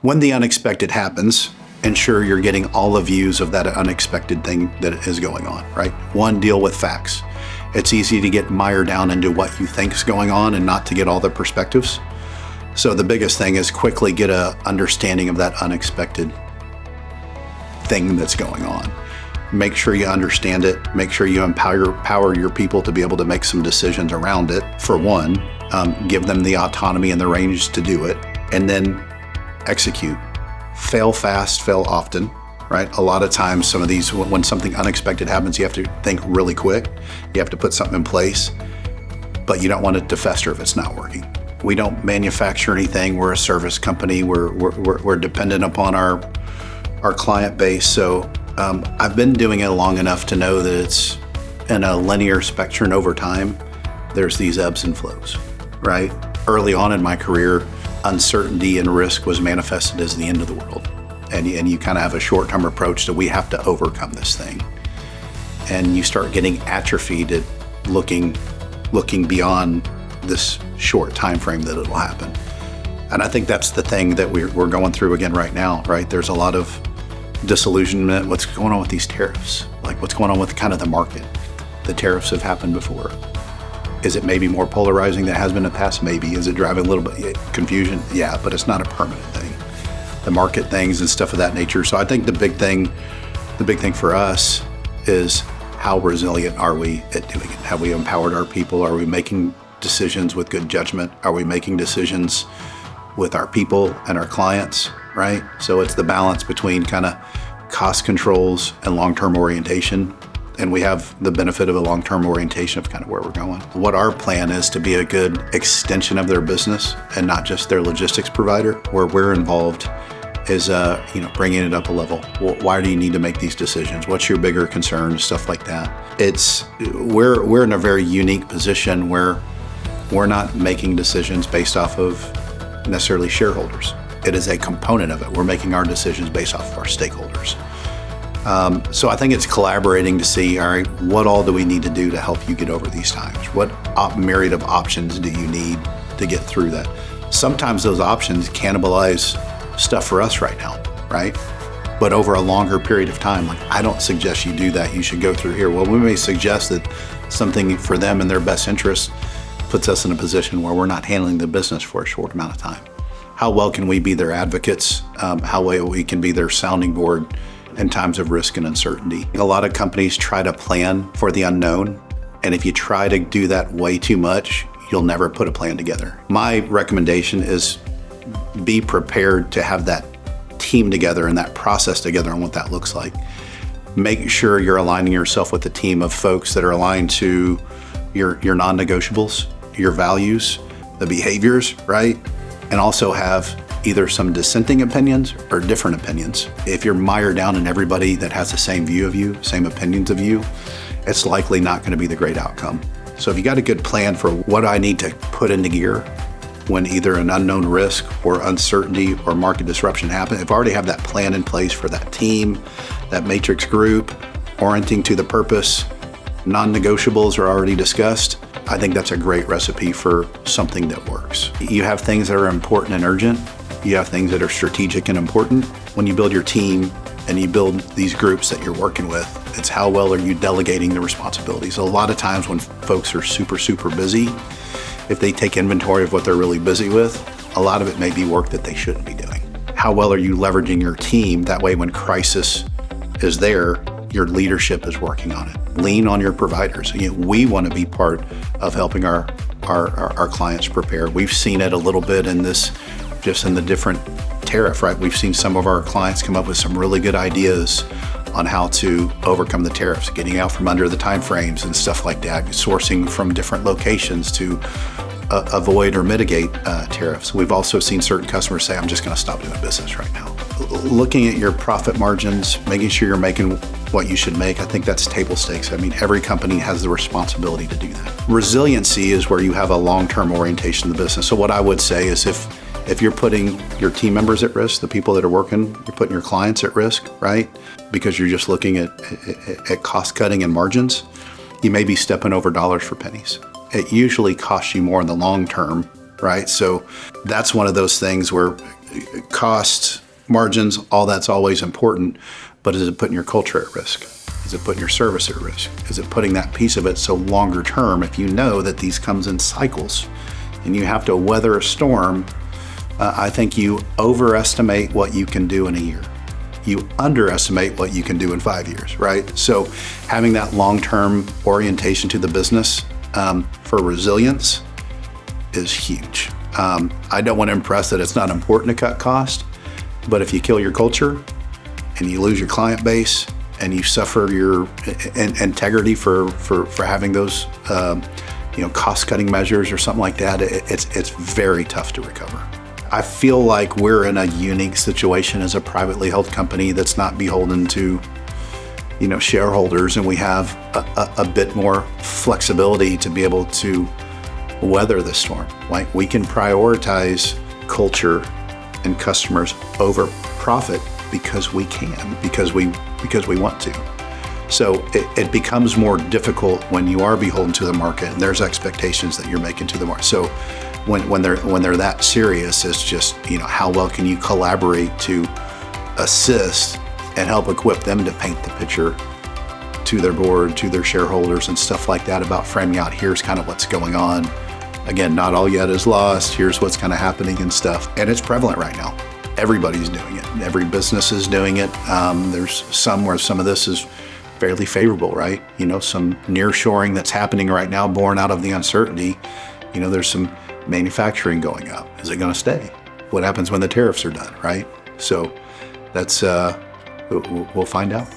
When the unexpected happens, ensure you're getting all the views of that unexpected thing that is going on, right? One, deal with facts. It's easy to get mired down into what you think is going on and not to get all the perspectives. So the biggest thing is quickly get an understanding of that unexpected thing that's going on. Make sure you understand it. Make sure you empower your people to be able to make some decisions around it. For one, give them the autonomy and the range to do it, and then execute. Fail fast, fail often, right? A lot of times some of these, when something unexpected happens, you have to think really quick. You have to put something in place, but you don't want it to fester if it's not working. We don't manufacture anything. We're a service company. We're dependent upon our client base. So I've been doing it long enough to know that it's in a linear spectrum over time. There's these ebbs and flows, right? Early on in my career, uncertainty and risk was manifested as the end of the world. And you kind of have a short-term approach to we have to overcome this thing. And you start getting atrophied at looking beyond this short time frame that it'll happen. And I think that's the thing that we're going through again right now, right? There's a lot of disillusionment. What's going on with these tariffs? Like what's going on with kind of the market? The tariffs have happened before. Is it maybe more polarizing than it has been in the past? Maybe. Is it driving a little bit confusion? Yeah, but it's not a permanent thing. The market things and stuff of that nature. So I think the big thing for us is how resilient are we at doing it? Have we empowered our people? Are we making decisions with good judgment? Are we making decisions with our people and our clients, right? So it's the balance between kind of cost controls and long-term orientation. And we have the benefit of a long-term orientation of kind of where we're going. What our plan is to be a good extension of their business and not just their logistics provider. Where we're involved is bringing it up a level. Why do you need to make these decisions? What's your bigger concern? Stuff like that. We're in a very unique position where we're not making decisions based off of necessarily shareholders. It is a component of it. We're making our decisions based off of our stakeholders. So I think it's collaborating to see, all right, what all do we need to do to help you get over these times? What myriad of options do you need to get through that? Sometimes those options cannibalize stuff for us right now, right? But over a longer period of time, like I don't suggest you do that. You should go through here. Well, we may suggest that something for them in their best interest puts us in a position where we're not handling the business for a short amount of time. How well can we be their advocates? How well we can be their sounding board in times of risk and uncertainty. A lot of companies try to plan for the unknown, and if you try to do that way too much, you'll never put a plan together. My recommendation is be prepared to have that team together and that process together and what that looks like. Make sure you're aligning yourself with a team of folks that are aligned to your non-negotiables, your values, the behaviors, right? And also have either some dissenting opinions or different opinions. If you're mired down in everybody that has the same view of you, same opinions of you, it's likely not going to be the great outcome. So if you got a good plan for what I need to put into gear when either an unknown risk or uncertainty or market disruption happen, if I already have that plan in place for that team, that matrix group, orienting to the purpose, non-negotiables are already discussed, I think that's a great recipe for something that works. You have things that are important and urgent. You have things that are strategic and important. When you build your team and you build these groups that you're working with, it's how well are you delegating the responsibilities. A lot of times when folks are super, super busy, if they take inventory of what they're really busy with, a lot of it may be work that they shouldn't be doing. How well are you leveraging your team? That way when crisis is there, your leadership is working on it. Lean on your providers. We want to be part of helping our clients prepare. We've seen it a little bit in this, just in the different tariff, right? We've seen some of our clients come up with some really good ideas on how to overcome the tariffs, getting out from under the time frames and stuff like that, sourcing from different locations to avoid or mitigate tariffs. We've also seen certain customers say, I'm just going to stop doing business right now. Looking at your profit margins, making sure you're making what you should make, I think that's table stakes. I mean, every company has the responsibility to do that. Resiliency is where you have a long-term orientation of the business. So what I would say is if you're putting your team members at risk, the people that are working, you're putting your clients at risk, right? Because you're just looking at cost cutting and margins, you may be stepping over dollars for pennies. It usually costs you more in the long term, right? So that's one of those things where costs, margins, all that's always important, but is it putting your culture at risk? Is it putting your service at risk? Is it putting that piece of it so longer term, if you know that these comes in cycles and you have to weather a storm, I think you overestimate what you can do in a year. You underestimate what you can do in 5 years, right? So having that long-term orientation to the business for resilience is huge. I don't want to impress that it's not important to cut cost, but if you kill your culture and you lose your client base and you suffer your integrity for having those cost-cutting measures or something like that, it's very tough to recover. I feel like we're in a unique situation as a privately held company that's not beholden to, shareholders, and we have a bit more flexibility to be able to weather the storm. Like, we can prioritize culture and customers over profit because we can, because we want to. So it becomes more difficult when you are beholden to the market and there's expectations that you're making to the market. So when they're that serious, it's just, how well can you collaborate to assist and help equip them to paint the picture to their board, to their shareholders and stuff like that, about framing out, here's kind of what's going on. Again, not all yet is lost. Here's what's kind of happening and stuff. And it's prevalent right now. Everybody's doing it. Every business is doing it. There's some where some of this is fairly favorable, right? Some nearshoring that's happening right now, born out of the uncertainty. There's some manufacturing going up. Is it going to stay? What happens when the tariffs are done, right? So that's, we'll find out.